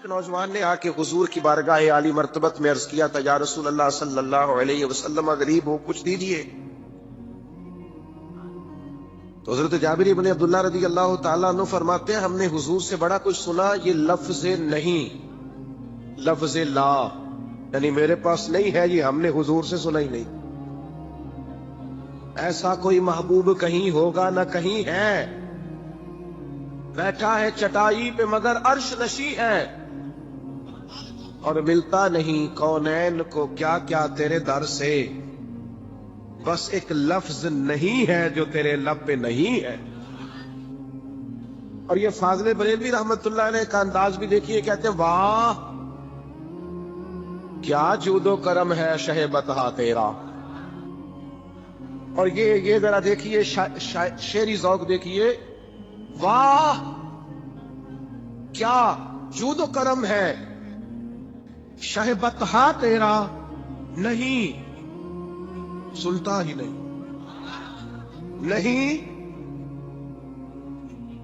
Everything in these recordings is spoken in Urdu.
ایک نوجوان نے آ کے حضور کی بارگاہ عالی مرتبت میں عرض کیا تھا، یا رسول اللہ صلی اللہ علیہ وسلم غریب ہوں، کچھ دیجیے۔ تو حضرت جابر بن عبداللہ رضی اللہ تعالیٰ عنہ فرماتے ہیں ہم نے حضور سے بڑا کچھ سنا، یہ لفظ نہیں، لفظ لا، یعنی میرے پاس نہیں ہے، یہ ہم نے حضور سے سنا ہی نہیں۔ ایسا کوئی محبوب کہیں ہوگا نہ کہیں ہے، بیٹھا ہے چٹائی پہ مگر عرش نشی ہے، اور ملتا نہیں کونین کو کیا کیا تیرے در سے، بس ایک لفظ نہیں ہے جو تیرے لب پہ نہیں ہے۔ اور یہ فاضل بریلوی رحمت اللہ علیہ کا انداز بھی دیکھیے، کہتے ہیں واہ کیا جود و کرم ہے شہ بتہا تیرا۔ اور یہ ذرا دیکھیے شعری ذوق دیکھیے، واہ کیا جود و کرم ہے شہ بتہا تیرا، نہیں سنتا ہی نہیں۔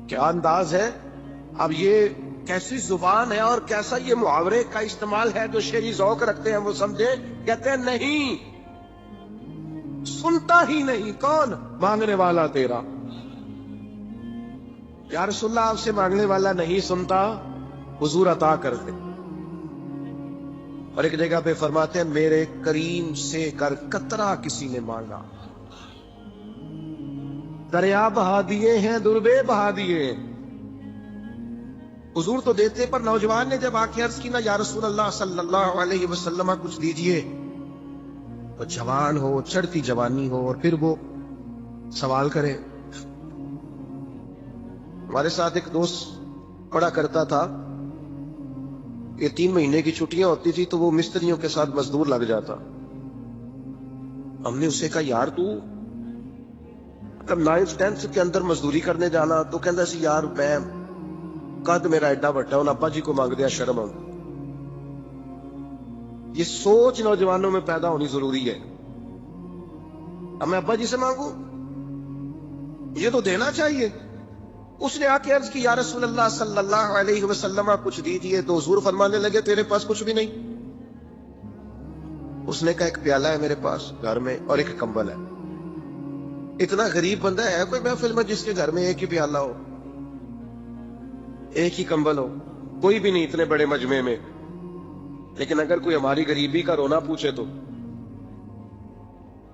کیا انداز ہے! اب یہ کیسی زبان ہے اور کیسا یہ محاورے کا استعمال ہے، جو شعری ذوق رکھتے ہیں وہ سمجھے، کہتے ہیں نہیں سنتا ہی نہیں، کون؟ مانگنے والا تیرا۔ یا رسول اللہ آپ سے مانگنے والا نہیں سنتا، حضور عطا کر دے۔ اور ایک جگہ پہ فرماتے ہیں میرے کریم سے کر قطرہ کسی نے مانگا، دریا بہا دیے ہیں دربے بہا دیے۔ حضور تو دیتے، پر نوجوان نے جب آ کے عرض کی نا یا رسول اللہ صلی اللہ علیہ وسلم کچھ دیجئے، وہ جوان ہو، چڑھتی جوانی ہو، اور پھر وہ سوال کرے۔ ہمارے ساتھ ایک دوست پڑھا کرتا تھا، یہ 3 مہینے کی چھٹیاں ہوتی تھی تو وہ مستریوں کے ساتھ مزدور لگ جاتا۔ ہم نے اسے کہا یار تو 9th 10th کے اندر مزدوری کرنے جانا، تو کہندا سی یار میں قد میرا ایڈا بڑا ہوں، ابا جی کو مانگ دیا شرم آؤں۔ یہ سوچ نوجوانوں میں پیدا ہونی ضروری ہے۔ اب میں ابا جی سے مانگوں، یہ تو دینا چاہیے۔ اس نے آ کے عرض کی یا رسول اللہ صلی اللہ علیہ وسلم کچھ دیجئے، تو حضور فرمانے لگے تیرے پاس کچھ بھی نہیں؟ اس نے کہا ایک پیالہ ہے میرے پاس گھر میں اور ایک کمبل ہے۔ اتنا غریب بندہ ہے کوئی محفل میں جس کے گھر میں ایک ہی پیالہ ہو، ایک ہی کمبل ہو؟ کوئی بھی نہیں اتنے بڑے مجمع میں۔ لیکن اگر کوئی ہماری غریبی کا رونا پوچھے تو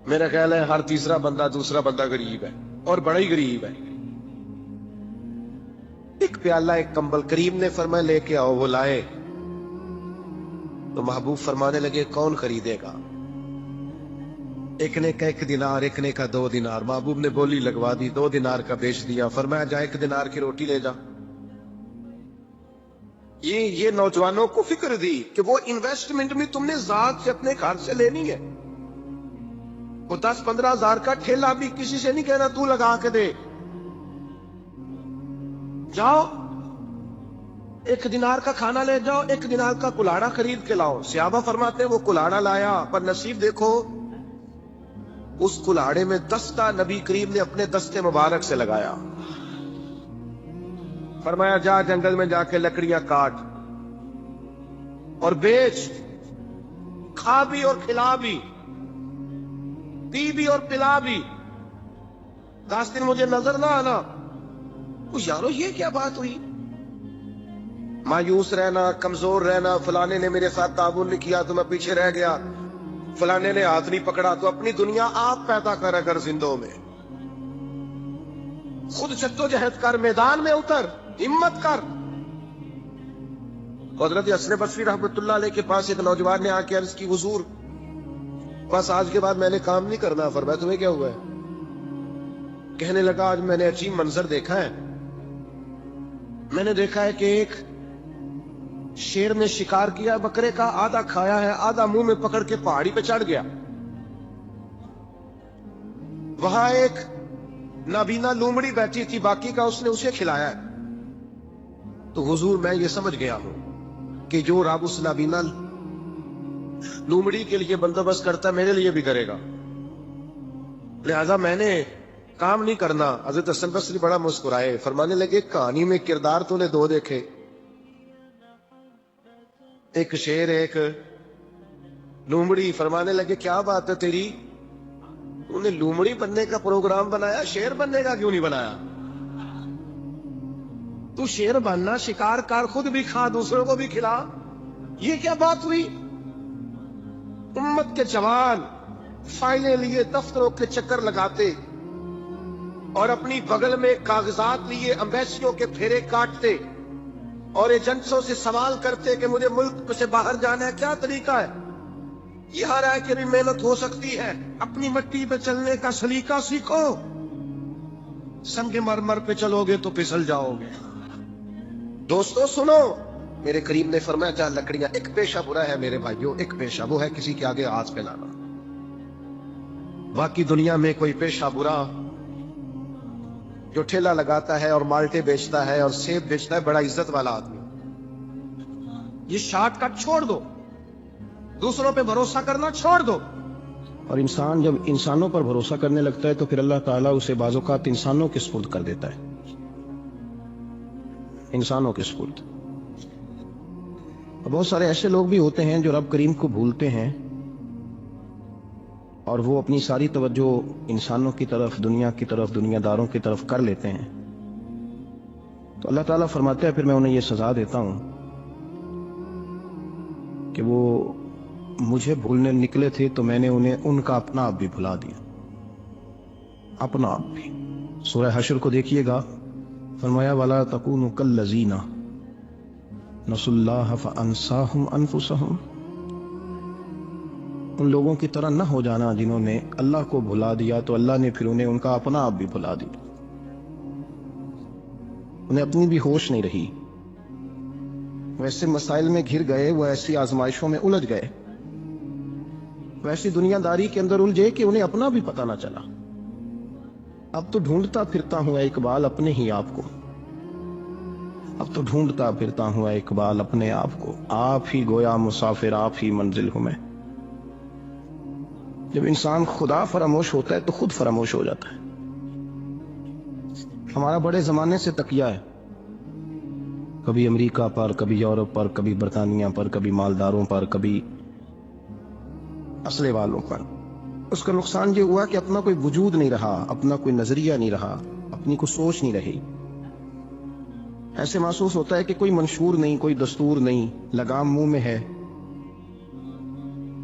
میرا خیال ہے ہر تیسرا بندہ دوسرا بندہ غریب ہے، اور بڑا ہی غریب ہے۔ ایک پیالہ ایک کمبل، کریم نے فرمایا لے کے آؤ، وہ لائے۔ تو محبوب فرمانے لگے کون خریدے گا؟ ایک نے کہا 1 دینار، ایک نے کہا 2 دینار۔ محبوب نے بولی لگوا دی، 2 دینار کا بیچ دیا۔ فرمایا جا 1 دینار کی روٹی لے جا۔ یہ نوجوانوں کو فکر دی کہ وہ انویسٹمنٹ میں تم نے ذات سے اپنے گھر سے لینی ہے۔ وہ 10-15 ہزار کا ٹھیلا بھی کسی سے نہیں کہنا تو لگا کے دے، جاؤ 1 دینار کا کھانا لے جاؤ، 1 دینار کا کلاڑا خرید کے لاؤ۔ صحابہ فرماتے ہیں وہ کلاڑا لایا، پر نصیب دیکھو اس کلاڑے میں دستہ نبی کریم نے اپنے دستے مبارک سے لگایا۔ فرمایا جا جنگل میں جا کے لکڑیاں کاٹ اور بیچ، کھا بھی اور کھلا بھی، پی بھی اور پلا بھی، 10 دن مجھے نظر نہ آنا۔ یارو یہ کیا بات ہوئی؟ مایوس رہنا، کمزور رہنا، فلانے نے میرے ساتھ تعاون نہیں کیا تو میں پیچھے رہ گیا، فلانے نے ہاتھ نہیں پکڑا، تو اپنی دنیا آپ پیدا کر اگر زندوں میں، خود جدوجہد کر، میدان میں اتر، ہمت کر۔ حضرت حسن بصری رحمت اللہ علیہ کے پاس ایک نوجوان نے آ کے عرض کی حضور بس آج کے بعد میں نے کام نہیں کرنا۔ فرمایا تمہیں کیا ہوا ہے؟ کہنے لگا آج میں نے عجیب منظر دیکھا ہے، میں نے دیکھا ہے کہ ایک شیر نے شکار کیا بکرے کا، آدھا کھایا ہے، آدھا منہ میں پکڑ کے پہاڑی پہ چڑھ گیا۔ وہاں ایک نابینا لومڑی بیٹھی تھی، باقی کا اس نے اسے کھلایا ہے۔ تو حضور میں یہ سمجھ گیا ہوں کہ جو رب اس نابینا لومڑی کے لیے بندوبست کرتا ہے میرے لیے بھی کرے گا، لہذا میں نے کام نہیں کرنا۔ حضرت حسن بصری بڑا مسکرائے، فرمانے لگے کہانی میں کردار تو نے 2 دیکھے، ایک شیر ایک لومڑی فرمانے لگے کیا بات ہے تیری، تو نے لومڑی بننے کا پروگرام بنایا، شیر بننے کا کیوں نہیں بنایا؟ تو شیر بننا، شکار کر، خود بھی کھا دوسروں کو بھی کھلا، یہ کیا بات ہوئی؟ امت کے جوان فائلیں لیے دفتروں کے چکر لگاتے اور اپنی بغل میں کاغذات لیے امبیسیوں کے پھیرے کاٹتے اور ایجنٹوں سے سوال کرتے کہ مجھے ملک سے باہر جانا ہے، کیا طریقہ ہے؟ یہ ہر ہے کہ بھی محنت ہو سکتی ہے، اپنی مٹی پہ چلنے کا سلیقہ سیکھو، سنگ مرمر پہ چلو گے تو پھسل جاؤ گے۔ دوستو سنو، میرے کریم نے فرمایا جہاں لکڑیاں، ایک پیشہ برا ہے میرے بھائیوں، ایک پیشہ وہ ہے کسی کے آگے ہاتھ پھیلانا۔ باقی دنیا میں کوئی پیشہ برا جو ٹھیلا لگاتا ہے اور مالٹے بیچتا ہے اور سیب بیچتا ہے، بڑا عزت والا آدمی، یہ شارٹ کٹ چھوڑ دو، دوسروں پہ بھروسہ کرنا چھوڑ دو۔ اور انسان جب انسانوں پر بھروسہ کرنے لگتا ہے تو پھر اللہ تعالیٰ اسے بعض اوقات انسانوں کے سپرد کر دیتا ہے، انسانوں کے سپرد۔ بہت سارے ایسے لوگ بھی ہوتے ہیں جو رب کریم کو بھولتے ہیں اور وہ اپنی ساری توجہ انسانوں کی طرف، دنیا کی طرف، دنیا داروں کی طرف کر لیتے ہیں، تو اللہ تعالیٰ فرماتا ہے پھر میں انہیں یہ سزا دیتا ہوں کہ وہ مجھے بھولنے نکلے تھے تو میں نے انہیں ان کا اپنا آپ بھی بھلا دیا، اپنا آپ بھی۔ سورہ حشر کو دیکھیے گا، فرمایا وَلَا تَكُونُوا كَالَّذِينَ نَسُوا اللَّهَ فَأَنسَاهُمْ أَنفُسَهُمْ، ان لوگوں کی طرح نہ ہو جانا جنہوں نے اللہ کو بھلا دیا تو اللہ نے پھر انہیں ان کا اپنا آپ بھی بھلا دیا، انہیں اپنی بھی ہوش نہیں رہی، وہ ایسے مسائل میں گھر گئے، وہ ایسی آزمائشوں میں الجھ گئے، وہ ایسی دنیا داری کے اندر الجھے کہ انہیں اپنا بھی پتہ نہ چلا۔ اب تو ڈھونڈتا پھرتا ہوں اے اقبال اپنے ہی آپ کو، اب تو ڈھونڈتا پھرتا ہوں اے اقبال اپنے آپ کو، آپ ہی گویا مسافر، آپ ہی منزل ہوں میں۔ جب انسان خدا فراموش ہوتا ہے تو خود فراموش ہو جاتا ہے۔ ہمارا بڑے زمانے سے تکیہ ہے، کبھی امریکہ پر، کبھی یورپ پر، کبھی برطانیہ پر، کبھی مالداروں پر، کبھی اسلحے والوں پر۔ اس کا نقصان یہ ہوا کہ اپنا کوئی وجود نہیں رہا، اپنا کوئی نظریہ نہیں رہا، اپنی کوئی سوچ نہیں رہی۔ ایسے محسوس ہوتا ہے کہ کوئی منشور نہیں، کوئی دستور نہیں، لگام منہ میں ہے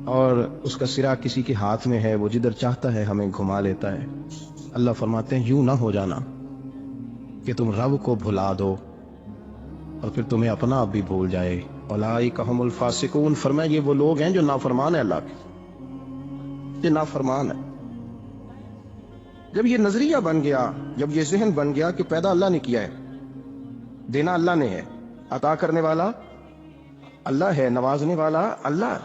اور اس کا سرا کسی کے ہاتھ میں ہے، وہ جدھر چاہتا ہے ہمیں گھما لیتا ہے۔ اللہ فرماتے ہیں یوں نہ ہو جانا کہ تم رب کو بھلا دو اور پھر تمہیں اپنا آپ بھی بھول جائے۔ اولئک ھم الفاسقون، فرمایا یہ وہ لوگ ہیں جو نافرمان ہیں اللہ کے، یہ نافرمان ہے۔ جب یہ نظریہ بن گیا، جب یہ ذہن بن گیا کہ پیدا اللہ نے کیا ہے، دینا اللہ نے ہے، عطا کرنے والا اللہ ہے، نوازنے والا اللہ،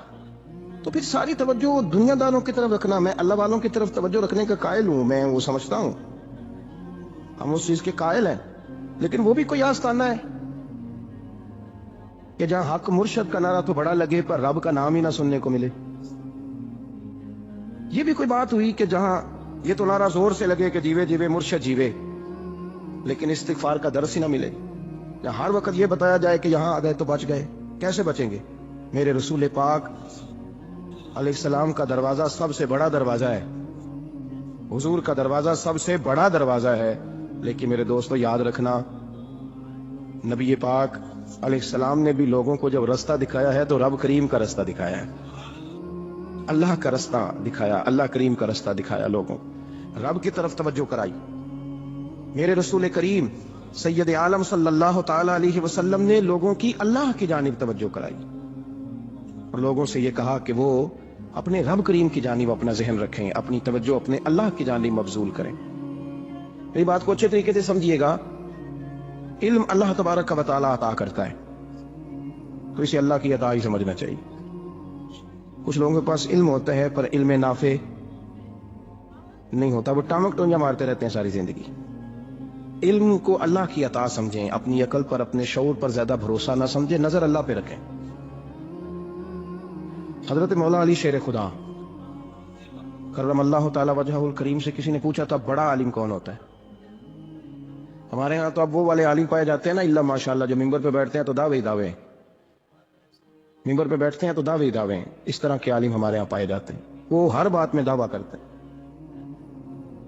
تو پھر ساری توجہ دنیا داروں کی طرف رکھنا، میں اللہ والوں کی طرف توجہ رکھنے کا قائل ہوں، میں وہ سمجھتا ہوں، ہم اس چیز کے قائل ہیں، لیکن وہ بھی کوئی آستانہ ہے کہ جہاں حق مرشد کا نعرہ تو بڑا لگے پر رب کا نام ہی نہ سننے کو ملے۔ یہ بھی کوئی بات ہوئی کہ جہاں یہ تو نعرہ زور سے لگے کہ جیوے جیوے مرشد جیوے، لیکن استغفار کا درس ہی نہ ملے، جہاں ہر وقت یہ بتایا جائے کہ یہاں آ گئے تو بچ گئے۔ کیسے بچیں گے؟ میرے رسول پاک علیہ السلام کا دروازہ سب سے بڑا دروازہ ہے، حضور کا دروازہ سب سے بڑا دروازہ ہے، لیکن میرے دوستو یاد رکھنا، نبی پاک علیہ السلام نے بھی لوگوں کو جب رستہ دکھایا ہے تو رب کریم کا رستہ دکھایا ہے، اللہ کا رستہ دکھایا، اللہ کریم کا رستہ دکھایا، لوگوں رب کی طرف توجہ کرائی۔ میرے رسول کریم سید عالم صلی اللہ تعالی علیہ وسلم نے لوگوں کی اللہ کی جانب توجہ کرائی اور لوگوں سے یہ کہا کہ وہ اپنے رب کریم کی جانب اپنا ذہن رکھیں، اپنی توجہ اپنے اللہ کی جانب مبذول کریں۔ میری بات کو اچھے طریقے سے سمجھیے گا، علم اللہ تبارک و تعالیٰ عطا کرتا ہے تو اسے اللہ کی عطا ہی سمجھنا چاہیے۔ کچھ لوگوں کے پاس علم ہوتا ہے پر علم نافع نہیں ہوتا، وہ ٹامک ٹونجا مارتے رہتے ہیں ساری زندگی۔ علم کو اللہ کی عطا سمجھیں، اپنی عقل پر، اپنے شعور پر زیادہ بھروسہ نہ سمجھیں، نظر اللہ پہ رکھیں۔ حضرت مولا علی شیر خدا کرم اللہ تعالی وجہہ الکریم سے کسی نے پوچھا تھا بڑا عالم کون ہوتا ہے؟ ہمارے ہاں تو اب وہ والے عالم پائے جاتے ہیں نا، اللہ ماشاءاللہ، جو منبر پہ بیٹھتے ہیں تو دعوے ہی دعوے، منبر پہ بیٹھتے ہیں تو دعوے ہی دعوے ہیں. اس طرح کے عالم ہمارے یہاں پائے جاتے ہیں. وہ ہر بات میں دعویٰ کرتے ہیں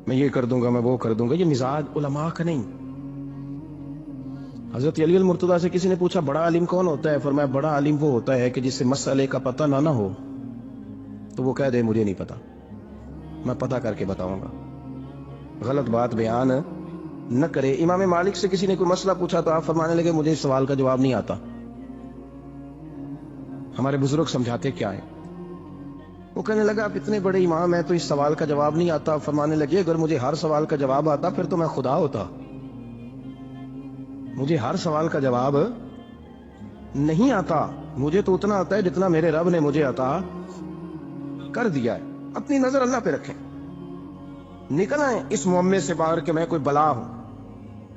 میں یہ کر دوں گا, میں وہ کر دوں گا. یہ مزاج علماء کا نہیں. حضرت علی المرتضیٰ سے کسی نے پوچھا بڑا عالم کون ہوتا ہے؟ فرمایا بڑا عالم وہ ہوتا ہے کہ جس سے مسئلے کا پتہ نہ ہو تو وہ کہہ دے مجھے نہیں پتا, میں پتہ کر کے بتاؤں گا, غلط بات بیان نہ کرے. امام مالک سے کسی نے کوئی مسئلہ پوچھا تو آپ فرمانے لگے مجھے اس سوال کا جواب نہیں آتا. ہمارے بزرگ سمجھاتے کیا ہے؟ وہ کہنے لگا آپ اتنے بڑے امام ہیں تو اس سوال کا جواب نہیں آتا. فرمانے لگے اگر مجھے ہر سوال کا جواب آتا پھر تو میں خدا ہوتا. مجھے ہر سوال کا جواب نہیں آتا, مجھے تو اتنا آتا ہے جتنا میرے رب نے مجھے عطا کر دیا ہے. اپنی نظر اللہ پہ رکھیں. نکل آئیں اس معمے سے باہر کہ میں کوئی بلا ہوں,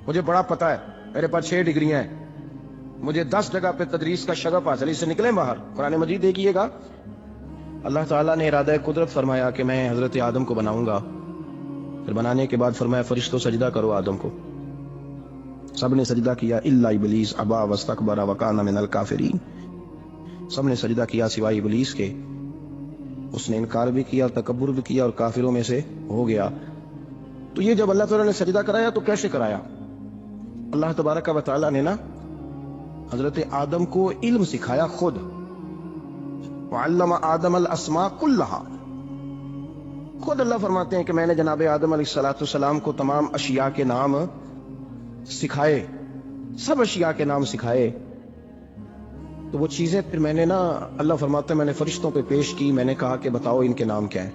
مجھے بڑا پتا ہے, میرے پاس 6 ڈگریاں ہیں, مجھے 10 جگہ پہ تدریس کا شغف حاصل. اس سے نکلیں باہر. قرآن مجید دیکھیے گا اللہ تعالیٰ نے ارادہ قدرت فرمایا کہ میں حضرت آدم کو بناؤں گا. پھر بنانے کے بعد فرمایا فرشتوں سجدہ کرو آدم کو. سب نے سجدہ کیا الا ابلیس ابا واستکبر وکان من الکافرین. سب نے سجدہ کیا سوائے ابلیس کے, اس نے انکار بھی کیا, تکبر بھی کیا اور کافروں میں سے ہو گیا. تو یہ جب اللہ تعالیٰ نے سجدہ کرایا تو کیسے کرایا؟ اللہ تبارک و تعالیٰ نے نا حضرت آدم کو علم سکھایا خود. وعلم آدم الاسماء کلہا. خود اللہ فرماتے ہیں کہ میں نے جناب آدم علیہ السلام کو تمام اشیاء کے نام سکھائے, سب اشیاء کے نام سکھائے. تو وہ چیزیں پھر میں نے نا, اللہ فرماتے ہیں میں نے فرشتوں پہ پیش کی. میں نے کہا کہ بتاؤ ان کے نام کیا ہیں.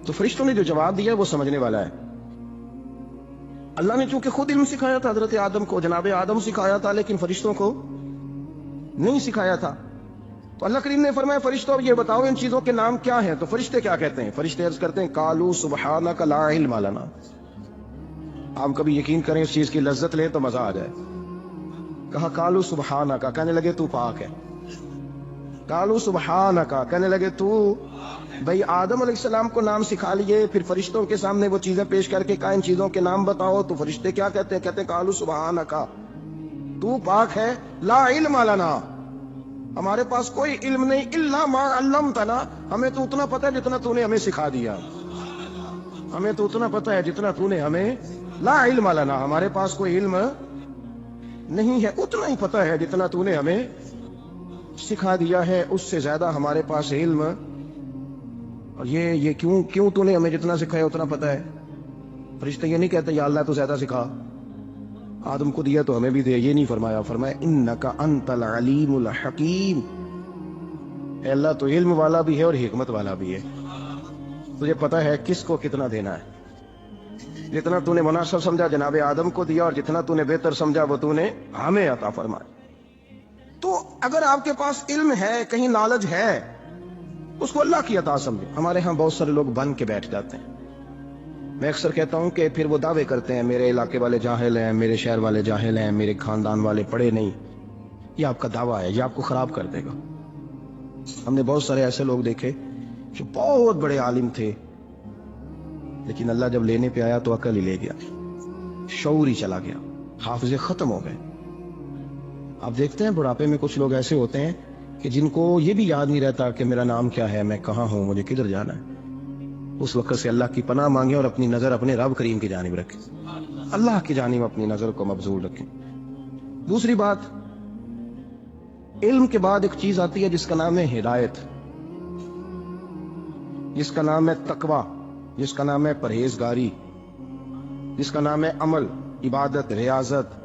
تو فرشتوں نے جو جواب دیا وہ سمجھنے والا ہے. اللہ نے چونکہ خود علم سکھایا تھا حضرت آدم کو, جناب آدم سکھایا تھا, لیکن فرشتوں کو نہیں سکھایا تھا. تو اللہ کریم نے فرمایا فرشتوں یہ بتاؤ ان چیزوں کے نام کیا ہیں. تو فرشتے کیا کہتے ہیں؟ فرشتے عرض کرتے ہیں قالوا سبحانک لا علم لنا. آپ کبھی یقین کریں اس چیز کی لذت لیں تو مزہ آ جائے. کہا قالوا سبحانک, کہنے لگے تو پاک ہے. قالوا سبحانک, کہنے لگے تو بھئی آدم علیہ السلام کو نام سکھا لیے, پھر فرشتوں کے سامنے وہ چیزیں پیش کر کے کہا ان چیزوں کے نام بتاؤ. تو فرشتے کیا کہتے ہیں؟ کہتے ہیں قالوا سبحانک, تو پاک ہے, لا علم لنا, ہمارے پاس کوئی علم نہیں, الا ما علمتنا, ہمیں تو اتنا پتہ ہے جتنا تو نے ہمیں سکھا دیا. ہمیں تو اتنا پتہ ہے جتنا تو نے ہمیں, لا علم لنا, ہمارے پاس کوئی علم نہیں ہے, اتنا ہی پتہ ہے جتنا تو نے ہمیں سکھا دیا ہے, اس سے زیادہ ہمارے پاس علم. اور یہ کیوں تو نے ہمیں جتنا سکھایا اتنا پتہ ہے. فرشتے یہ نہیں کہتے یا اللہ تو زیادہ سکھا, آدم کو دیا تو ہمیں بھی دے. یہ نہیں فرمایا, فرمایا انک انت العلیم الحکیم. اے اللہ تو علم والا بھی ہے اور حکمت والا بھی ہے, تجھے پتہ ہے کس کو کتنا دینا ہے. جتنا تو نے مناسب سمجھا جناب آدم کو دیا, اور جتنا تو نے بہتر سمجھا وہ تو نے ہمیں عطا فرمایا. تو اگر آپ کے پاس علم ہے, کہیں نالج ہے, اس کو اللہ کی عطا سمجھے. ہمارے ہاں بہت سارے لوگ بن کے بیٹھ جاتے ہیں. میں اکثر کہتا ہوں کہ پھر وہ دعوے کرتے ہیں میرے علاقے والے جاہل ہیں, میرے شہر والے جاہل ہیں, میرے خاندان والے پڑھے نہیں. یہ آپ کا دعویٰ ہے, یہ آپ کو خراب کر دے گا. ہم نے بہت سارے ایسے لوگ دیکھے جو بہت بڑے عالم تھے, لیکن اللہ جب لینے پہ آیا تو عقل ہی لے گیا, شعور ہی چلا گیا, حافظے ختم ہو گئے. آپ دیکھتے ہیں بڑھاپے میں کچھ لوگ ایسے ہوتے ہیں کہ جن کو یہ بھی یاد نہیں رہتا کہ میرا نام کیا ہے, میں کہاں ہوں, مجھے کدھر جانا ہے. اس وقت سے اللہ کی پناہ مانگیں اور اپنی نظر اپنے رب کریم کی جانب رکھیں, اللہ کی جانب اپنی نظر کو مبذول رکھیں. دوسری بات, علم کے بعد ایک چیز آتی ہے جس کا نام ہے ہدایت, جس کا نام ہے تقوی, جس کا نام ہے پرہیزگاری, جس کا نام ہے عمل, عبادت, ریاضت.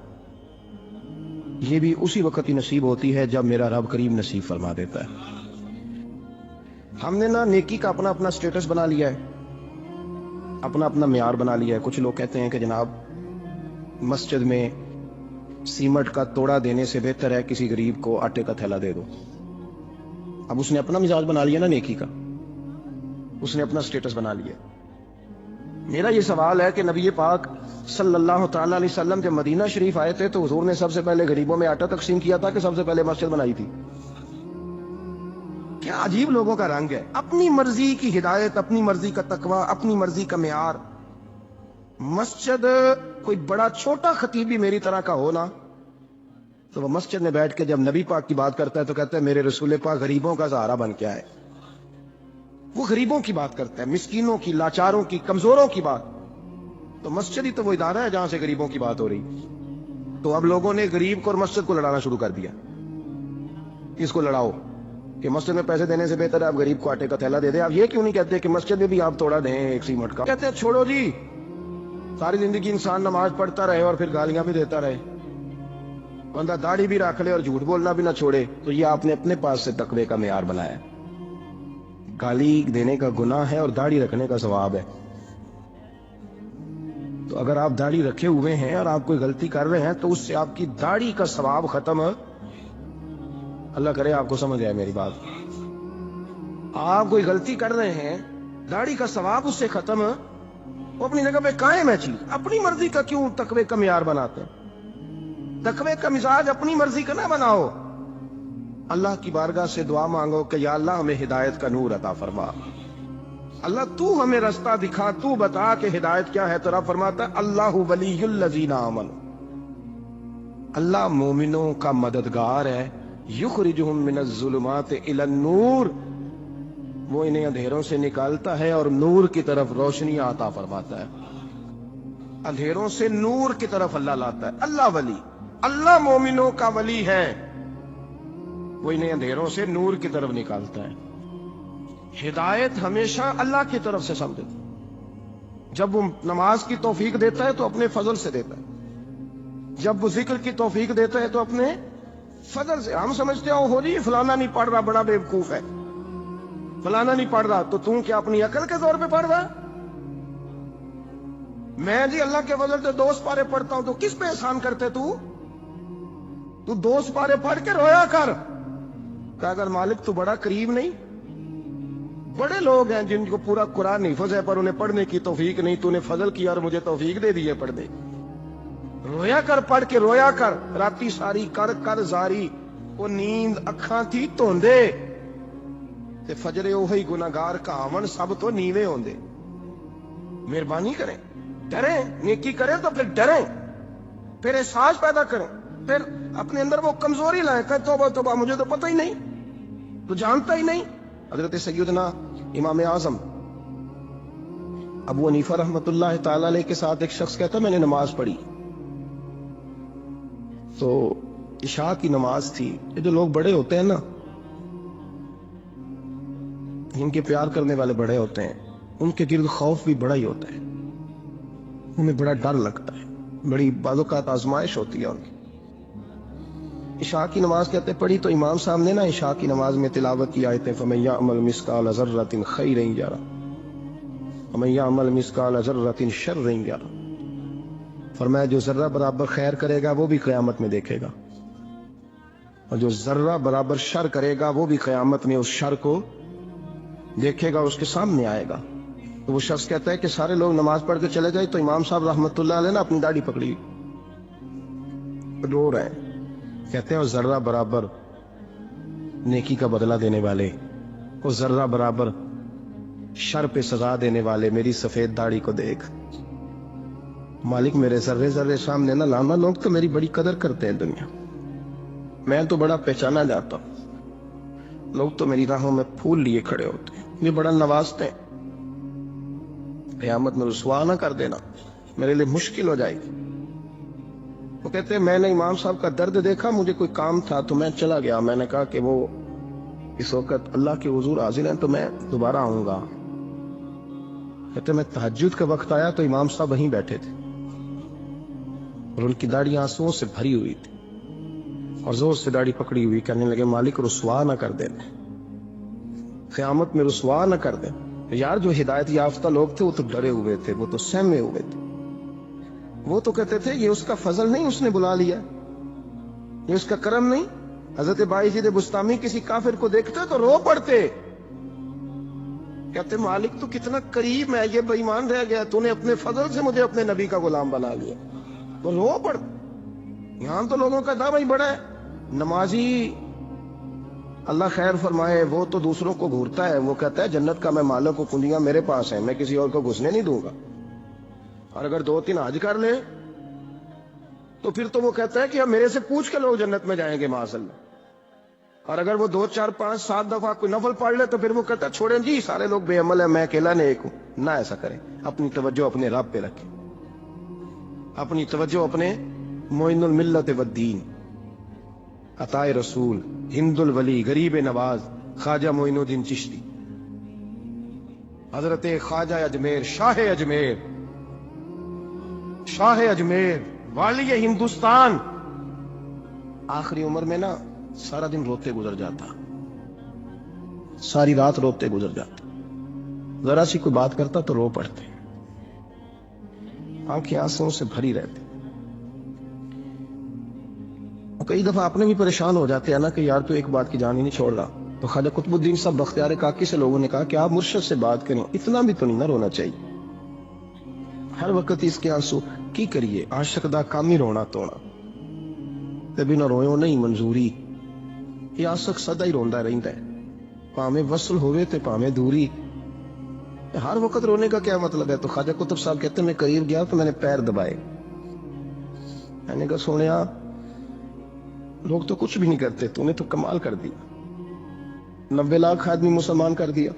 یہ بھی اسی وقت ہی نصیب ہوتی ہے جب میرا رب کریم نصیب فرما دیتا ہے. ہم نے نا نیکی کا اپنا اپنا سٹیٹس بنا لیا ہے, اپنا اپنا معیار بنا لیا ہے. کچھ لوگ کہتے ہیں کہ جناب مسجد میں سیمنٹ کا توڑا دینے سے بہتر ہے کسی غریب کو آٹے کا تھیلا دے دو. اب اس نے اپنا مزاج بنا لیا نا نیکی کا, اس نے اپنا سٹیٹس بنا لیا. میرا یہ سوال ہے کہ نبی پاک صلی اللہ تعالی علیہ وسلم جب مدینہ شریف آئے تھے تو حضور نے سب سے پہلے غریبوں میں آٹا تقسیم کیا تھا کہ سب سے پہلے مسجد بنائی تھی؟ کیا عجیب لوگوں کا رنگ ہے, اپنی مرضی کی ہدایت, اپنی مرضی کا تقوی, اپنی مرضی کا معیار. مسجد کوئی بڑا چھوٹا خطیب بھی میری طرح کا ہونا, تو وہ مسجد میں بیٹھ کے جب نبی پاک کی بات کرتا ہے تو کہتا ہے میرے رسول پاک غریبوں کا سہارا بن کے آئے. وہ غریبوں کی بات کرتا ہے, مسکینوں کی, لاچاروں کی, کمزوروں کی بات. تو مسجد ہی تو وہ ادارہ ہے جہاں سے غریبوں کی بات ہو رہی. تو اب لوگوں نے غریب کو اور مسجد کو لڑانا شروع کر دیا. اس کو لڑاؤ کہ مسجد میں پیسے دینے سے بہتر ہے آپ غریب کو آٹے کا تھیلا دے دیں. آپ یہ کیوں نہیں کہتے کہ مسجد میں بھی آپ تھوڑا دیں ایک سیمٹ کا؟ کہتے ہیں چھوڑو جی, ساری زندگی انسان نماز پڑھتا رہے اور پھر گالیاں بھی دیتا رہے, بندہ داڑھی بھی رکھ لے اور جھوٹ بولنا بھی نہ چھوڑے, تو یہ آپ نے اپنے پاس سے تقوی کا معیار بنایا ہے. گالی دینے کا گناہ ہے اور داڑھی رکھنے کا ثواب ہے. تو اگر آپ داڑھی رکھے ہوئے ہیں اور آپ کوئی غلطی کر رہے ہیں تو اس سے آپ کی داڑھی کا ثواب ختم. اللہ کرے آپ کو سمجھ آئے میری بات. آپ کوئی غلطی کر رہے ہیں, داڑھی کا ثواب اس سے ختم, وہ اپنی جگہ پہ قائم ہے چیز. اپنی مرضی کا کیوں تقوی کا معیار بناتے ہیں؟ تقوی کا مزاج اپنی مرضی کا نہ بناؤ. اللہ کی بارگاہ سے دعا مانگو کہ یا اللہ ہمیں ہدایت کا نور عطا فرما. اللہ تو ہمیں رستہ دکھا, تو بتا کہ ہدایت کیا ہے. تو رب فرماتا ہے اللہ ولی الذین آمنوا, اللہ مومنوں کا مددگار ہے. یخرجہم من الظلمات الی النور, وہ انہیں اندھیروں سے نکالتا ہے اور نور کی طرف روشنی عطا فرماتا ہے. اندھیروں سے نور کی طرف اللہ لاتا ہے. اللہ ولی, اللہ مومنوں کا ولی ہے, وہ انہیں اندھیروں سے نور کی طرف نکالتا ہے. ہدایت ہمیشہ اللہ کی طرف سے سمجھے. جب وہ نماز کی توفیق دیتا ہے تو اپنے فضل سے دیتا ہے, جب وہ ذکر کی توفیق دیتا ہے تو اپنے فضل سے. ہم سمجھتے ہو جی فلانا نہیں پڑھ رہا بڑا بیوقوف ہے, فلانا نہیں پڑھ رہا, تو تم کیا اپنی عقل کے زور پہ پڑھ رہا؟ میں جی اللہ کے فضل سے 2 سپارے پڑھتا ہوں, تو کس پہ احسان کرتے تو 2 سپارے پڑھ کے رویا کر. کہ اگر مالک تو بڑا قریب نہیں, بڑے لوگ ہیں جن کو پورا قرآن حفظ ہے پر انہیں پڑھنے کی توفیق نہیں, تو نے فضل کیا اور مجھے توفیق دے دی ہے پڑھنے. رویا کر, پڑھ کے رویا کر. راتی ساری کر کر زاری, وہ نیند اکھاں تھی توندے, تے فجرے اوہی گناہگار کہاون سب تو نیوے ہوندے. مہربانی کریں, ڈریں, نیکی کریں تو پھر ڈریں, پھر احساس پیدا کریں, پھر اپنے اندر وہ کمزوری لائیں کہ توبہ توبہ مجھے تو پتہ ہی نہیں, تو جانتا ہی نہیں. حضرت سیدنا امام اعظم ابو حنیفہ رحمۃ اللہ تعالی علیہ کے ساتھ ایک شخص کہتا میں نے نماز پڑھی, تو عشاء کی نماز تھی. یہ جو لوگ بڑے ہوتے ہیں نا, ان کے پیار کرنے والے بڑے ہوتے ہیں, ان کے گرد خوف بھی بڑا ہی ہوتا ہے, انہیں بڑا ڈر لگتا ہے, بڑی بعض اوقات آزمائش ہوتی ہے ان کی. عشاء کی نماز کہتے پڑھی تو امام صاحب نے نا عشاء کی نماز میں تلاوت کی آیتیں فَمَن يَعْمَلْ مِثْقَالَ ذَرَّةٍ خَيْرًا يَرَهُ وَمَن يَعْمَلْ مِثْقَالَ ذَرَّةٍ شَرًّا يَرَهُ. فرمایا جو ذرہ برابر خیر کرے گا وہ بھی قیامت میں دیکھے گا, اور جو ذرہ برابر شر کرے گا وہ بھی قیامت میں اس شر کو دیکھے گا, اس کے سامنے آئے گا. تو وہ شخص کہتا ہے کہ سارے لوگ نماز پڑھ کے چلے گئے تو امام صاحب رحمۃ اللہ علیہ نے اپنی داڑھی پکڑی, رو رہے ہیں. کہتے ہیں اور ذرہ برابر نیکی کا بدلہ دینے والے, وہ ذرہ برابر شر پہ سزا دینے والے میری سفید داڑھی کو دیکھ. مالک میرے ذرے ذرے سامنے نہ لانا, لوگ تو میری بڑی قدر کرتے ہیں دنیا, میں تو بڑا پہچانا جاتا ہوں, لوگ تو میری راہوں میں پھول لیے کھڑے ہوتے ہیں, یہ بڑا نوازتے ہیں. قیامت میں رسوا نہ کر دینا, میرے لیے مشکل ہو جائے گی. وہ کہتے ہیں میں نے امام صاحب کا درد دیکھا, مجھے کوئی کام تھا تو میں چلا گیا. میں نے کہا کہ وہ اس وقت اللہ کے حضور حاضر ہیں تو میں دوبارہ آؤں گا. کہتے میں تہجد کا وقت آیا تو امام صاحب وہیں بیٹھے تھے اور ان کی داڑھی آنسوؤں سے بھری ہوئی تھی اور زور سے داڑھی پکڑی ہوئی. کہنے لگے مالک رسوا نہ کر دینا, قیامت میں رسوا نہ کر دیں. یار جو ہدایت یافتہ لوگ تھے وہ تو ڈرے ہوئے تھے, وہ تو سہمے ہوئے تھے. وہ تو کہتے تھے یہ اس کا فضل نہیں, اس نے بلا لیا, یہ اس کا کرم نہیں. حضرت باعزید بستامی کسی کافر کو دیکھتے تو رو پڑتے, کہتے مالک تو کتنا قریب ہے, یہ بے ایمان رہ گیا, تو نے اپنے فضل سے مجھے اپنے نبی کا غلام بنا لیا. تو رو پڑتے. یہاں تو لوگوں کا دعویٰ ہی بڑا ہے. نمازی اللہ خیر فرمائے وہ تو دوسروں کو گھورتا ہے, وہ کہتا ہے جنت کا میں مالک ہوں, کنجیاں میرے پاس ہیں, میں کسی اور کو گھسنے نہیں دوں گا. اور اگر 2-3 حج کر لے تو پھر تو وہ کہتا ہے کہ اب میرے سے پوچھ کے لوگ جنت میں جائیں گے معاذ اللہ. اور اگر وہ 2 4 5 7 دفعہ کوئی نفل پڑھ لے تو پھر وہ کہتا ہے چھوڑیں جی سارے لوگ بے عمل ہیں، میں اکیلا نیک ہوں. نہ ایسا کریں، اپنی توجہ اپنے رب پہ رکھیں، اپنی توجہ اپنے معین الملت والدین، عطا رسول، ہند الولی، غریب نواز، خواجہ معین الدین چشتی، حضرت خواجہ اجمیر، شاہ اجمیر، شاہ اجمیر، والی ہندوستان. آخری عمر میں نا سارا دن روتے گزر جاتا، ساری رات روتے گزر جاتا، ذرا سی کوئی بات کرتا تو رو پڑتے، آنکھیں آنسوں سے بھری رہتی. کئی دفعہ آپ نے بھی پریشان ہو جاتے ہیں نا کہ یار تو ایک بات کی جان ہی نہیں چھوڑ رہا. تو خواجہ قطب الدین صاحب بختیار کاکی سے لوگوں نے کہا کہ آپ مرشد سے بات کریں، اتنا بھی تو نہیں نہ رونا چاہیے، ہر وقت اس کے آنسو کی کریے، عاشق دا کام ہی رونا تونا، تے بنا رویوں نہیں منظوری. یہ عاشق سدا ہی روندا رہندا ہے، پاویں وصل ہوئے تے پاویں دوری. ہر وقت رونے کا کیا مطلب ہے؟ تو خواجہ قطب صاحب کہتے ہیں میں قریب گیا تو میں نے پیر دبائے، میں نے کہا سونیا لوگ تو کچھ بھی نہیں کرتے، تو نے تو کمال کر دیا، 90 لاکھ آدمی مسلمان کر دیا،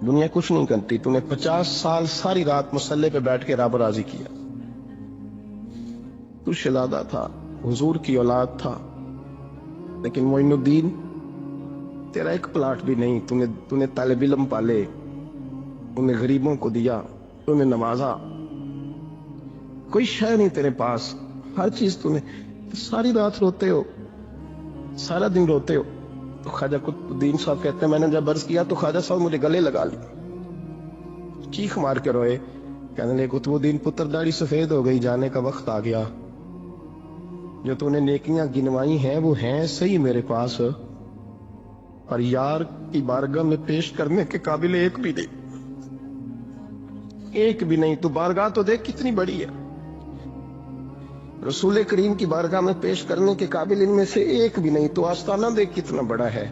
دنیا کچھ نہیں کرتی، تو نے 50 سال ساری رات مسلح پہ بیٹھ کے رب راضی کیا. تو شہزادہ تھا، حضور کی اولاد تھا، لیکن معین الدین تیرا ایک پلاٹ بھی نہیں، تو نے طالب علم پالے، انہیں غریبوں کو دیا، تو نے نوازا، کوئی شے نہیں تیرے پاس، ہر چیز تو نے، ساری رات روتے ہو، سارا دن روتے ہو. تو خواجہ قطب الدین صاحب کہتے ہیں میں نے جب عرض کیا تو خواجہ صاحب مجھے گلے لگا لیا، چیخ مار کے روئے، کہنے لگے قطب الدین پتر داڑھی سفید ہو گئی، جانے کا وقت آ گیا، جو تو نے نیکیاں گنوائی ہیں وہ ہیں صحیح میرے پاس، اور یار کی بارگاہ میں پیش کرنے کے قابل ایک بھی نہیں، ایک بھی نہیں. تو بارگاہ تو دیکھ کتنی بڑی ہے، رسول کریم کی بارگاہ میں پیش کرنے کے قابل ان میں سے ایک بھی نہیں. تو آستانہ دیکھ کتنا بڑا ہے،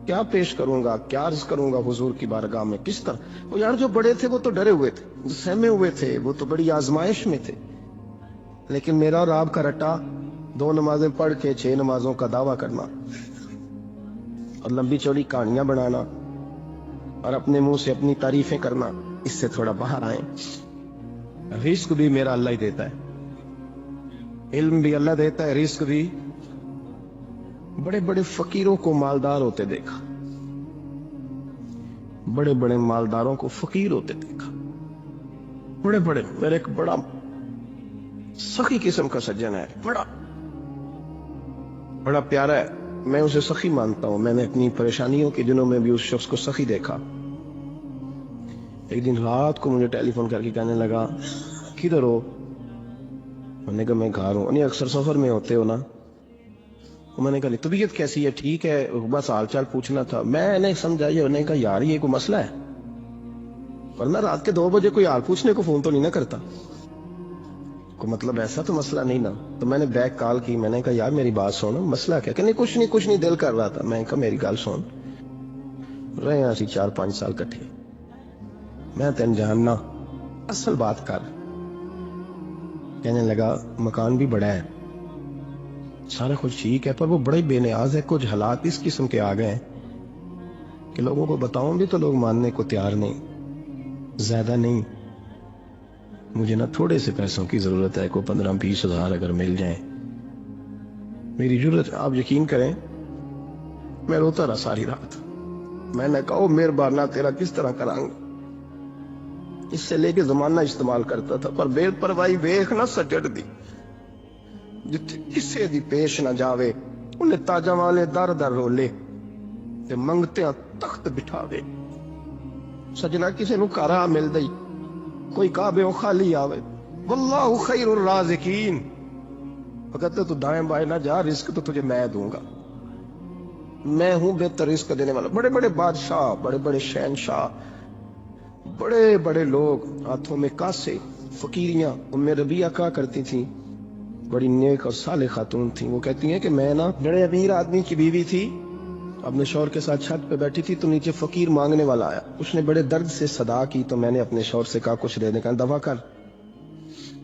کیا پیش کروں گا، کیا عرض کروں گا حضور کی بارگاہ میں، کس طرح. وہ یار جو بڑے تھے وہ تو ڈرے ہوئے تھے، جو سہمے ہوئے تھے وہ تو بڑی آزمائش میں تھے، لیکن میرا اور آپ کا رٹا 2 نمازیں پڑھ کے 6 نمازوں کا دعویٰ کرنا اور لمبی چوڑی کہانیاں بنانا اور اپنے منہ سے اپنی تعریفیں کرنا، اس سے تھوڑا باہر آئیں. رزق بھی میرا اللہ ہی دیتا ہے، علم بھی اللہ دیتا ہے، رزق بھی. بڑے بڑے فقیروں کو مالدار ہوتے دیکھا، بڑے بڑے مالداروں کو فقیر ہوتے دیکھا، بڑے بڑے. میرے ایک بڑا سخی قسم کا سجن ہے، بڑا پیارا ہے، میں اسے سخی مانتا ہوں. میں نے اپنی پریشانیوں کے دنوں میں بھی اس شخص کو سخی دیکھا. ایک دن رات کو مجھے ٹیلی فون کر کے کہنے لگا کدھر ہو؟ میں نے کہا میں گھر ہوں. نہیں اکثر سفر میں ہوتے ہو نا؟ میں نے کہا طبیعت کیسی ہے؟ ٹھیک ہے، بس حال چال پوچھنا تھا. میں نے سمجھا یہ، انہوں نے کہا یار یہ کوئی مسئلہ ہے، ورنہ رات کے 2 بجے کوئی حال پوچھنے کو فون تو نہیں نہ کرتا، کوئی مطلب ایسا تو مسئلہ نہیں نا. تو میں نے بیک کال کی، میں نے کہا یار میری بات سن، مسئلہ کیا؟ کہ نہیں کچھ نہیں دل کر رہا تھا. میں نے کہا میری گل سن، رہے ہیں 4 5 سال کٹھے، میں تین جاننا، اصل بات کر. کہنے لگا مکان بھی بڑا ہے، سارا کچھ ٹھیک ہے، پر وہ بڑے بے نیاز ہے، کچھ حالات اس قسم کے آ گئے ہیں کہ لوگوں کو بتاؤں بھی تو لوگ ماننے کو تیار نہیں، زیادہ نہیں، مجھے نا تھوڑے سے پیسوں کی ضرورت ہے، کو 15 20 ہزار اگر مل جائیں میری ضرورت. آپ یقین کریں میں روتا رہا ساری رات. میں نے کہا مہربانہ تیرا کس طرح کروں گا، اس سے لے کے زمانہ استعمال کرتا تھا، پر بے پرواہی ویخ نہ سجڑ دی، جتھے کسے دی پیش نہ جاوے، انہیں تاجاں والے در در رولے تے منگتیاں تخت بٹھاوے. سجنا کسے نو کارا مل دئی، کوئی کعبے او خالی آوے، واللہ خیر الرازقین. کہتے تو دائیں بائیں نہ جا، رزق تو تجھے میں دوں گا، میں ہوں بہتر رزق دینے والا. بڑے بڑے بادشاہ، بڑے بڑے شہنشاہ، بڑے بڑے لوگ، ہاتھوں میں کاسے، فقیریاں. ام ربیعہ کہا کرتی تھیں، بڑی نیک اور صالح خاتون تھیں. وہ کہتی ہیں کہ میں نا بڑے امیر آدمی کی بیوی تھی، اپنے شوہر کے ساتھ چھت پہ بیٹھی تھی تو نیچے فقیر مانگنے والا آیا، اس نے بڑے درد سے صدا کی تو میں نے اپنے شوہر سے کہا کچھ دے دے. کہا دفع کر.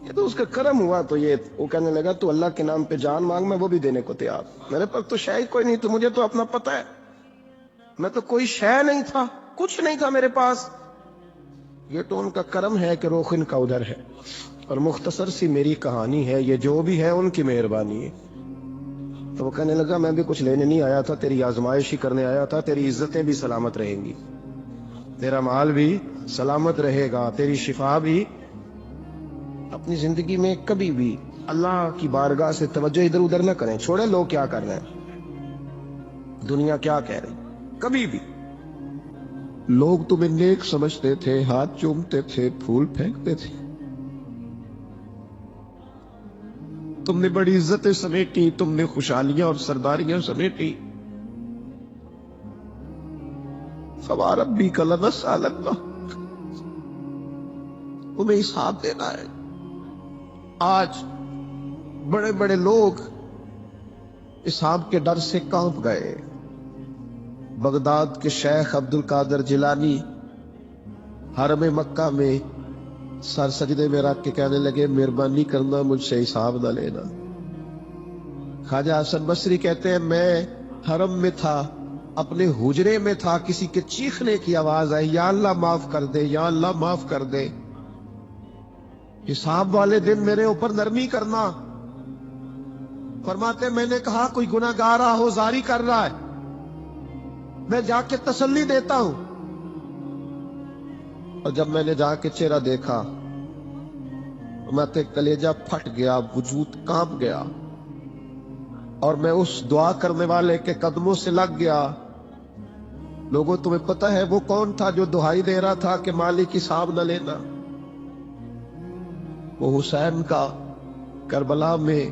یہ تو اس کا کرم ہوا. تو یہ وہ کہنے لگا تو اللہ کے نام پہ جان مانگ, میں وہ بھی دینے کو تیار. میرے پاس تو شے کوئی نہیں, تو مجھے تو اپنا پتہ ہے, میں تو کوئی شے نہیں تھا, کچھ نہیں تھا میرے پاس. یہ تو ان کا کرم ہے کہ رخ ان کا ادھر ہے. اور مختصر سی میری کہانی ہے, یہ جو بھی ہے ان کی مہربانی ہے. تو وہ کہنے لگا میں بھی کچھ لینے نہیں آیا تھا, تیری آزمائش ہی کرنے آیا تھا. تیری عزتیں بھی سلامت رہیں گی, تیرا مال بھی سلامت رہے گا, تیری شفا بھی. اپنی زندگی میں کبھی بھی اللہ کی بارگاہ سے توجہ ادھر ادھر نہ کریں, چھوڑے لوگ کیا کر رہے ہیں, دنیا کیا کہہ رہی. کبھی بھی لوگ تمہیں نیک سمجھتے تھے, ہاتھ چومتے تھے, پھول پھینکتے تھے, تم نے بڑی عزتیں سمیٹی, تم نے خوشحالیاں اور سرداریاں سمیٹی. فواربک لنسألنہ, تمہیں حساب دینا ہے. آج بڑے بڑے لوگ حساب کے ڈر سے کانپ گئے. بغداد کے شیخ عبد القادر جیلانی حرم مکہ میں سر سجدے میں رکھ کے کہنے لگے مہربانی کرنا مجھ سے حساب نہ لینا. خواجہ حسن بصری کہتے ہیں میں حرم میں تھا, اپنے حجرے میں تھا, کسی کے چیخنے کی آواز آئی, یا اللہ معاف کر دے, یا اللہ معاف کر دے, حساب والے دن میرے اوپر نرمی کرنا. فرماتے میں نے کہا کوئی گناہ گار آہوزاری کر رہا ہے, میں جا کے تسلی دیتا ہوں. اور جب میں نے جا کے چہرہ دیکھا میں تے کلیجہ پھٹ گیا, وجود کانپ گیا, اور میں اس دعا کرنے والے کے قدموں سے لگ گیا. لوگوں تمہیں پتہ ہے وہ کون تھا جو دہائی دے رہا تھا کہ مالک حساب نہ لینا؟ وہ حسین کا کربلا میں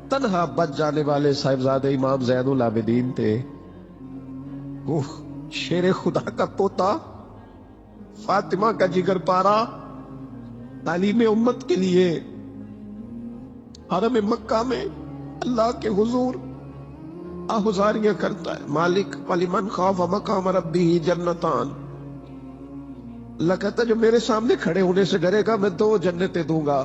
تنہا بچ جانے والے صاحبزادہ امام زین العابدین تھے. وہ شیر خدا کا پوتا, فاطمہ کا جگر پارا, تعلیم امت کے لیے حرم مکہ میں اللہ کے حضور آہوزاریاں کرتا ہے. مالک وَلِمَنْ خَافَ مَقَامَ رَبِّهِ جنتان, اللہ کہتا ہے جو میرے سامنے کھڑے ہونے سے ڈرے گا میں 2 جنتیں دوں گا.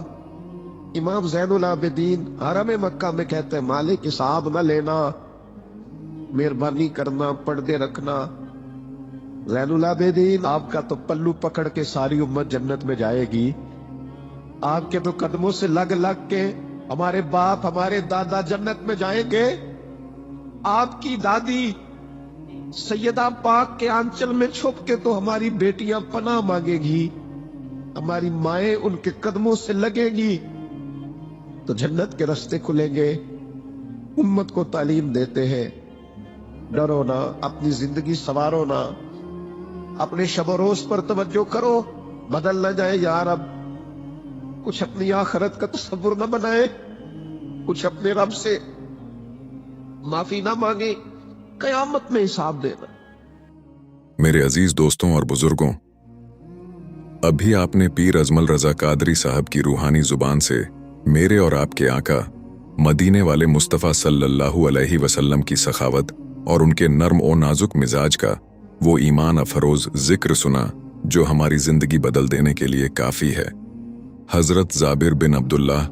امام زین العابدین حرم مکہ میں کہتے ہیں مالک حساب نہ لینا, مہربانی کرنا, پردے رکھنا. زین العابدین آپ کا تو پلو پکڑ کے ساری امت جنت میں جائے گی, آپ کے تو قدموں سے لگ لگ کے ہمارے باپ ہمارے دادا جنت میں جائیں گے. آپ کی دادی سیدہ پاک کے آنچل میں چھپ کے تو ہماری بیٹیاں پناہ مانگے گی, ہماری مائیں ان کے قدموں سے لگے گی, تو جنت کے راستے کھلیں گے. امت کو تعلیم دیتے ہیں ڈرو نہ, اپنی زندگی سنوارو نہ, اپنے شب و روز پر توجہ کرو, بدل نہ جائے یار. اب کچھ اپنی آخرت کا تصور نہ بنائے, کچھ اپنے رب سے معافی نہ مانگے, قیامت میں حساب دینا. میرے عزیز دوستوں اور بزرگوں, ابھی آپ نے پیر اجمل رضا قادری صاحب کی روحانی زبان سے میرے اور آپ کے آقا مدینے والے مصطفیٰ صلی اللہ علیہ وسلم کی سخاوت اور ان کے نرم و نازک مزاج کا وہ ایمان افروز ذکر سنا جو ہماری زندگی بدل دینے کے لیے کافی ہے. حضرت جابر بن عبداللہ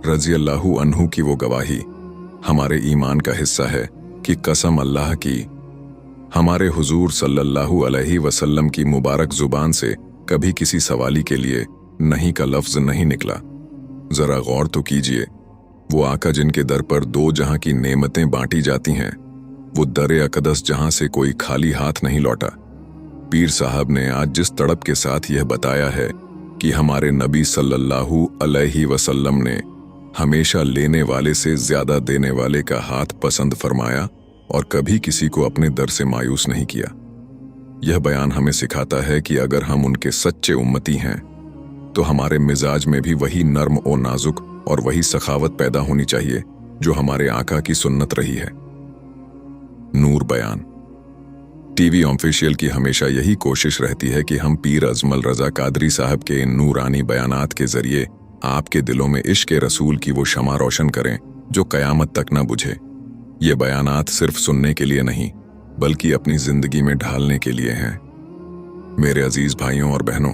رضی اللہ عنہ کی وہ گواہی ہمارے ایمان کا حصہ ہے کہ قسم اللہ کی, ہمارے حضور صلی اللہ علیہ وسلم کی مبارک زبان سے کبھی کسی سوالی کے لیے نہیں کا لفظ نہیں نکلا. ذرا غور تو کیجئے, وہ آقا جن کے در پر 2 جہاں کی نعمتیں بانٹی جاتی ہیں, وہ در اقدس جہاں سے کوئی خالی ہاتھ نہیں لوٹا. پیر صاحب نے آج جس تڑپ کے ساتھ یہ بتایا ہے کہ ہمارے نبی صلی اللہ علیہ وسلم نے ہمیشہ لینے والے سے زیادہ دینے والے کا ہاتھ پسند فرمایا اور کبھی کسی کو اپنے در سے مایوس نہیں کیا. یہ بیان ہمیں سکھاتا ہے کہ اگر ہم ان کے سچے امتی ہیں تو ہمارے مزاج میں بھی وہی نرم و نازک اور وہی سخاوت پیدا ہونی چاہیے جو ہمارے آقا کی سنت رہی ہے. نور بیان ٹی وی آفیشیل کی ہمیشہ یہی کوشش رہتی ہے کہ ہم پیر اجمل رضا قادری صاحب کے ان نورانی بیانات کے ذریعے آپ کے دلوں میں عشق رسول کی وہ شمع روشن کریں جو قیامت تک نہ بجھے. یہ بیانات صرف سننے کے لیے نہیں بلکہ اپنی زندگی میں ڈھالنے کے لیے ہیں. میرے عزیز بھائیوں اور بہنوں,